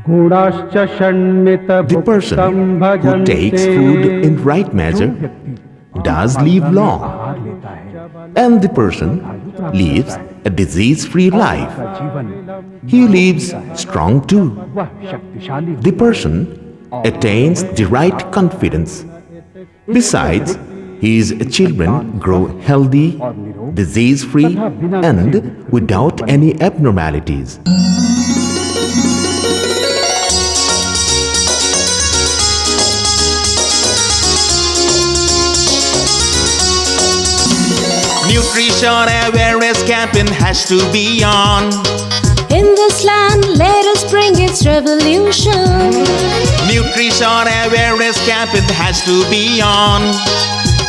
The person who takes food in right measure does live long, and the person lives a disease-free life. He lives strong too. The person attains the right confidence. Besides, his children grow healthy, disease-free, and without any abnormalities. Nutrition awareness campaign has to be on. In this land, let us bring its revolution. Nutrition awareness campaign has to be on.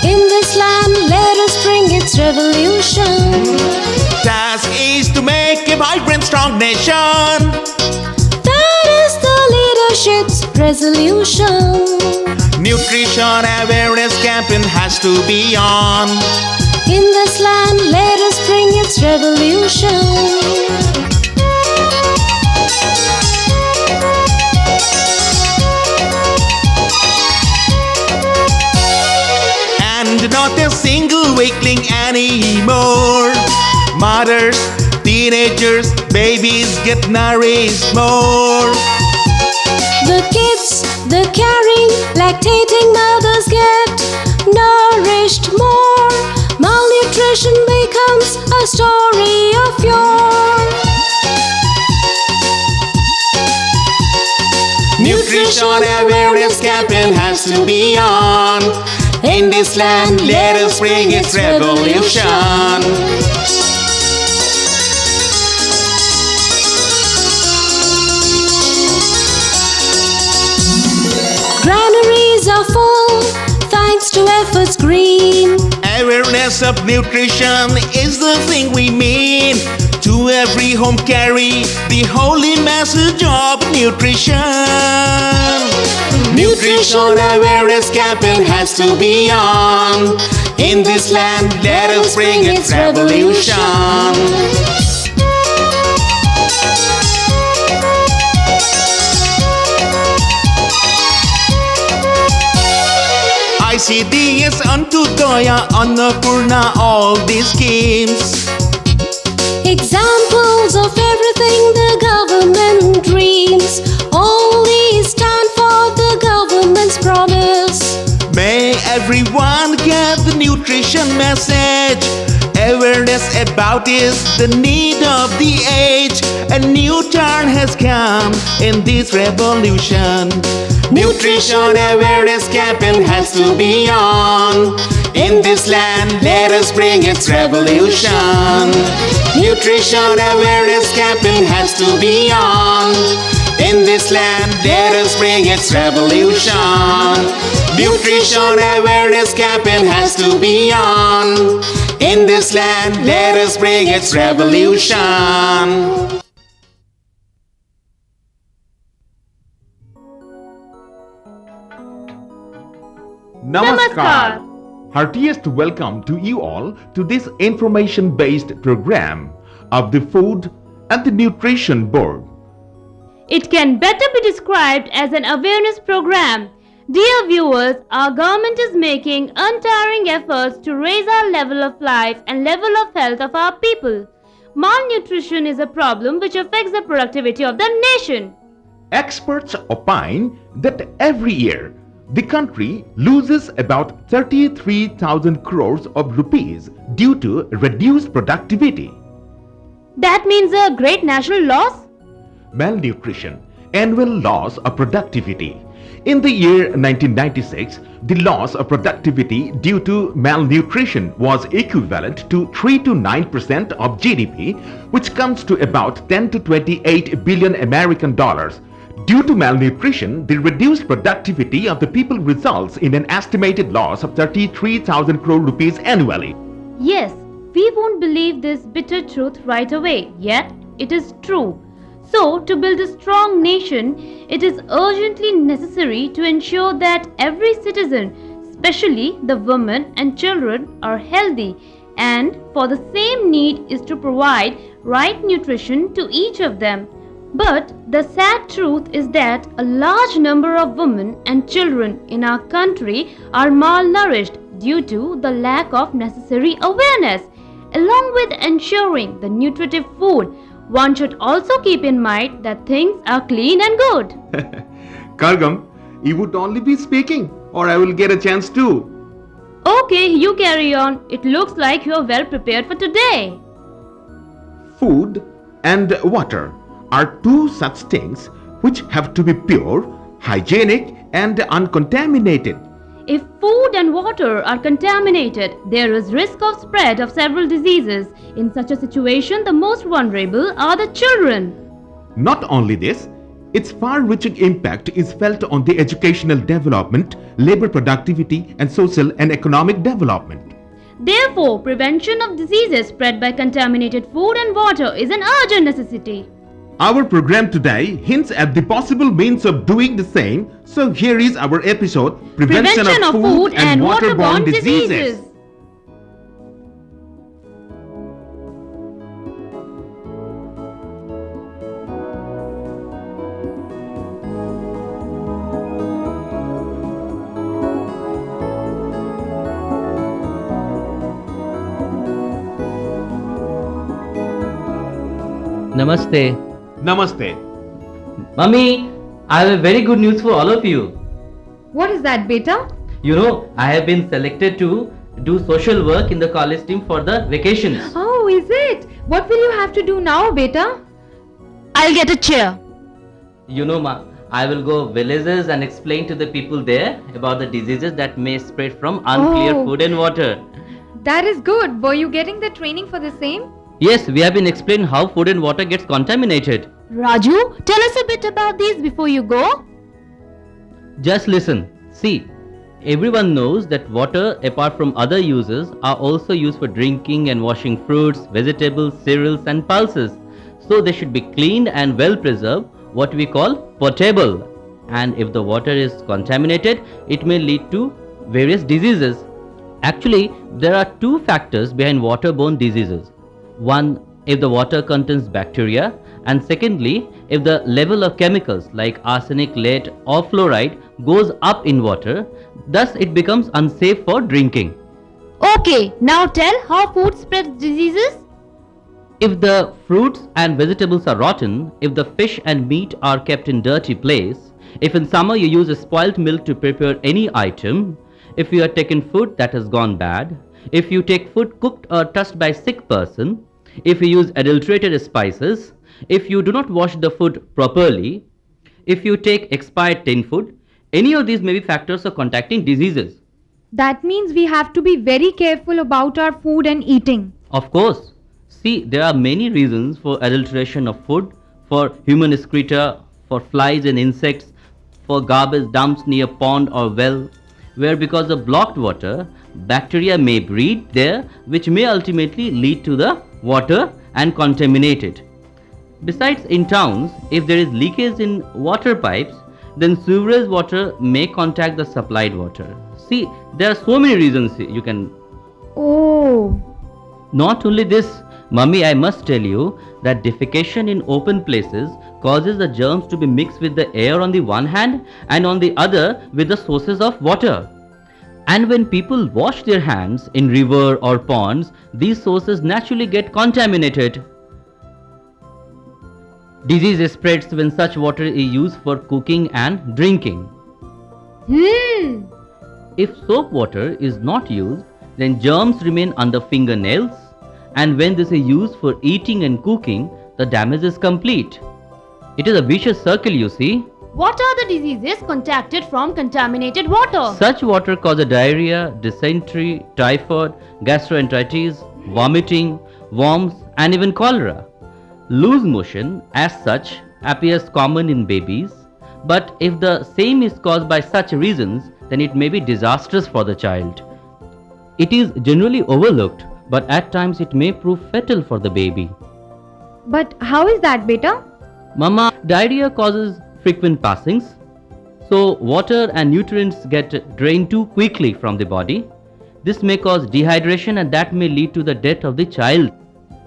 In this land, let us bring its revolution. Task is to make a vibrant, strong nation. That is the leadership's resolution. Nutrition awareness campaign has to be on. In this land, let us bring its revolution. And not a single weakling anymore. Mothers, teenagers, babies get nourished more. The kids, the caring, lactating mothers get nourished more. Malnutrition becomes a story of yore. Nutrition awareness campaign has to be on. In this land, let us bring its revolution. Granaries are full, thanks to efforts green. Awareness of nutrition is the thing we mean. To every home carry the holy message of nutrition. Nutrition awareness campaign has to be on. In this land, let us bring its revolution. ICDS, Antyodaya, Annapurna, all these schemes. Examples of everything the government dreams. All these stand for the government's promise. May everyone get the nutrition message. Awareness about is the need of the age. A new turn has come in this revolution. Nutrition awareness campaign has to be on. In this land, let us bring its revolution. Nutrition awareness campaign has to be on. In this land, let us bring its revolution. Nutrition awareness campaign has to be on. In this land, let us bring its revolution. Namaskar. Heartiest welcome to you all to this information-based program of the Food and the Nutrition Board. It can better be described as an awareness program. Dear viewers, our government is making untiring efforts to raise our level of life and level of health of our people. Malnutrition is a problem which affects the productivity of the nation. Experts opine that every year the country loses about 33,000 crores of rupees due to reduced productivity. That means a great national loss? Malnutrition, annual loss of productivity. In the year 1996, the loss of productivity due to malnutrition was equivalent to 3 to 9% of GDP, which comes to about 10 to 28 billion American dollars. Due to malnutrition, the reduced productivity of the people results in an estimated loss of 33,000 crore rupees annually. Yes, we won't believe this bitter truth right away, yet it is true. So, to build a strong nation, it is urgently necessary to ensure that every citizen, especially the women and children, are healthy, and for the same need is to provide right nutrition to each of them. But the sad truth is that a large number of women and children in our country are malnourished due to the lack of necessary awareness. Along with ensuring the nutritive food, one should also keep in mind that things are clean and good. Kargam, you would only be speaking, or I will get a chance too. Okay, you carry on. It looks like you are well prepared for today. Food and water are two such things which have to be pure, hygienic, and uncontaminated. If food and water are contaminated, there is risk of spread of several diseases. In such a situation, the most vulnerable are the children. Not only this, its far-reaching impact is felt on the educational development, labor productivity, and social and economic development. Therefore, prevention of diseases spread by contaminated food and water is an urgent necessity. Our program today hints at the possible means of doing the same, so here is our episode, Prevention of Food and Waterborne Diseases. Namaste. Namaste. Mummy, I have a very good news for all of you. What is that, beta? You know, I have been selected to do social work in the college team for the vacations. Oh, is it? What will you have to do now, beta? I'll get a chair. You know, Ma, I will go villages and explain to the people there about the diseases that may spread from unclear Oh. food and water. That is good. Were you getting the training for the same? Yes, we have been explaining how food and water gets contaminated. Raju, tell us a bit about these before you go. Just listen. See, everyone knows that water, apart from other uses, are also used for drinking and washing fruits, vegetables, cereals and pulses. So they should be cleaned and well preserved, what we call potable. And if the water is contaminated, it may lead to various diseases. Actually, there are two factors behind waterborne diseases. One, if the water contains bacteria, and secondly, if the level of chemicals like arsenic, lead or fluoride goes up in water, thus it becomes unsafe for drinking. Okay, now tell how food spreads diseases. If the fruits and vegetables are rotten, if the fish and meat are kept in dirty place, if in summer you use a spoiled milk to prepare any item, if you are taken food that has gone bad, if you take food cooked or touched by a sick person, if you use adulterated spices, if you do not wash the food properly, if you take expired tin food, any of these may be factors of contacting diseases. That means we have to be very careful about our food and eating. Of course. See, there are many reasons for adulteration of food, for human excreta, for flies and insects, for garbage dumps near pond or well, where because of blocked water, bacteria may breed there, which may ultimately lead to the water and contaminate it. Besides, in towns, if there is leakage in water pipes, then sewerage water may contact the supplied water. See, there are so many reasons you can. Oh. Not only this, Mummy, I must tell you that defecation in open places causes the germs to be mixed with the air on the one hand and on the other with the sources of water. And when people wash their hands in river or ponds, these sources naturally get contaminated. Disease spreads when such water is used for cooking and drinking. If soap water is not used, then germs remain under fingernails, and when this is used for eating and cooking, the damage is complete. It is a vicious circle, you see. What are the diseases contacted from contaminated water? Such water causes diarrhea, dysentery, typhoid, gastroenteritis, vomiting, worms, and even cholera. Loose motion, as such, appears common in babies, but if the same is caused by such reasons, then it may be disastrous for the child. It is generally overlooked, but at times it may prove fatal for the baby. But how is that, beta? Mama, diarrhea causes frequent passings, so water and nutrients get drained too quickly from the body. This may cause dehydration and that may lead to the death of the child.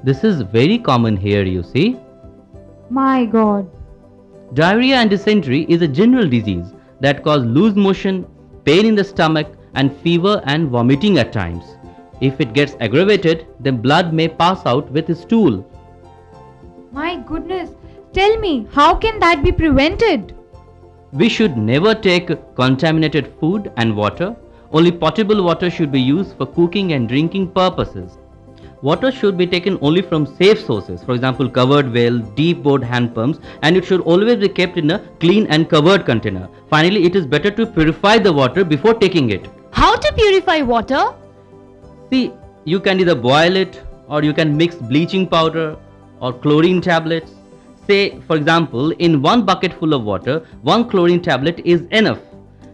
This is very common here, you see. My God. Diarrhea and dysentery is a general disease that causes loose motion, pain in the stomach, and fever and vomiting at times. If it gets aggravated, then blood may pass out with stool. My goodness. Tell me, how can that be prevented? We should never take contaminated food and water. Only potable water should be used for cooking and drinking purposes. Water should be taken only from safe sources, for example covered well, deep bored hand pumps, and it should always be kept in a clean and covered container. Finally, it is better to purify the water before taking it. How to purify water? See, you can either boil it or you can mix bleaching powder or chlorine tablets. Say, for example, in 1 bucket full of water, 1 chlorine tablet is enough.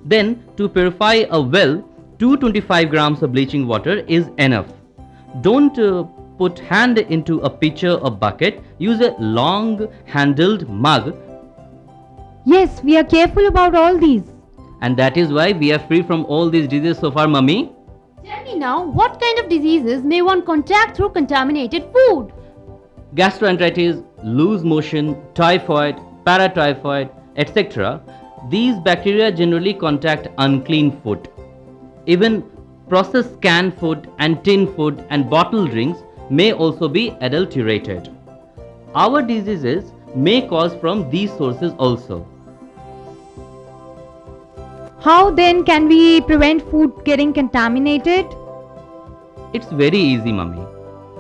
Then, to purify a well, 225 grams of bleaching water is enough. Don't put hand into a pitcher or bucket. Use a long handled mug, Yes, we are careful about all these. and that is why we are free from all these diseases so far, mummy. Tell me now, what kind of diseases may one contact through contaminated food? Gastroenteritis, loose motion, typhoid, paratyphoid, etc. These bacteria generally contact unclean food. Even processed canned food and tin food and bottled drinks may also be adulterated. Our diseases may cause from these sources also. How then can we prevent food getting contaminated? It's very easy, mummy.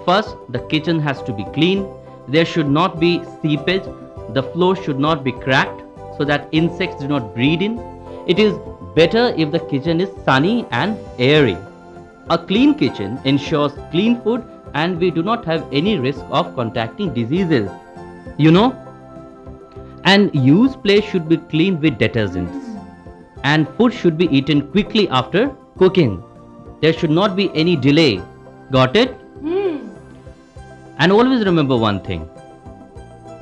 First, the kitchen has to be clean. There should not be seepage. The floor should not be cracked so that insects do not breed in. It is better if the kitchen is sunny and airy. A clean kitchen ensures clean food and we do not have any risk of contacting diseases. You know? And used plates should be cleaned with detergents. And food should be eaten quickly after cooking. There should not be any delay. Got it? And always remember one thing.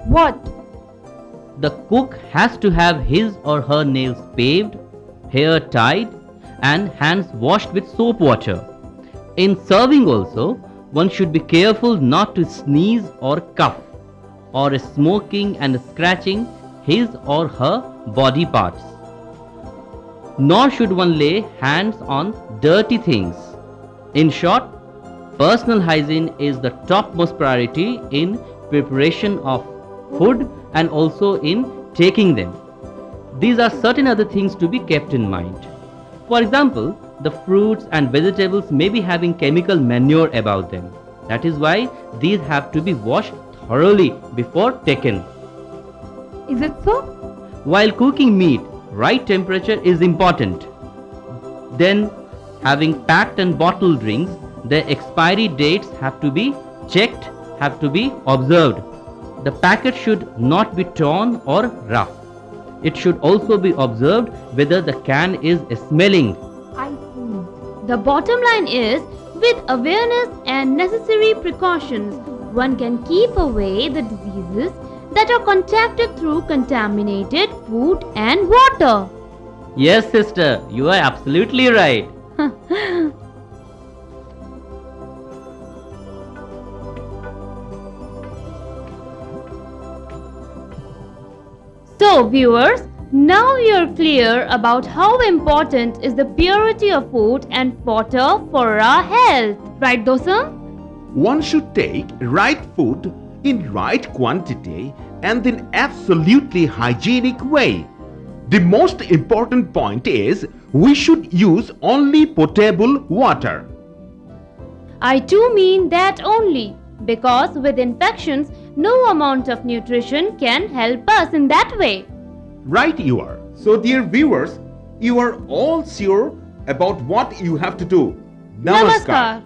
What? The cook has to have his or her nails paved, hair tied, and hands washed with soap water. In serving also, one should be careful not to sneeze or cough, or smoking and scratching his or her body parts. Nor should one lay hands on dirty things. In short, personal hygiene is the topmost priority in preparation of food and also in taking them. These are certain other things to be kept in mind. For example, the fruits and vegetables may be having chemical manure about them. That is why these have to be washed thoroughly before taken. Is it so? While cooking meat, right temperature is important. Then, having packed and bottled drinks, their expiry dates have to be checked, have to be observed. The packet should not be torn or rough. It should also be observed whether the can is smelling. I see. The bottom line is, with awareness and necessary precautions, one can keep away the diseases that are contacted through contaminated food and water. Yes, sister, you are absolutely right. So, viewers, now you're clear about how important is the purity of food and water for our health. Right, Dosam? One should take right food in right quantity and in absolutely hygienic way. The most important point is we should use only potable water. I too mean that only, because with infections, no amount of nutrition can help us in that way. Right you are. So dear viewers, you are all sure about what you have to do. Namaskar.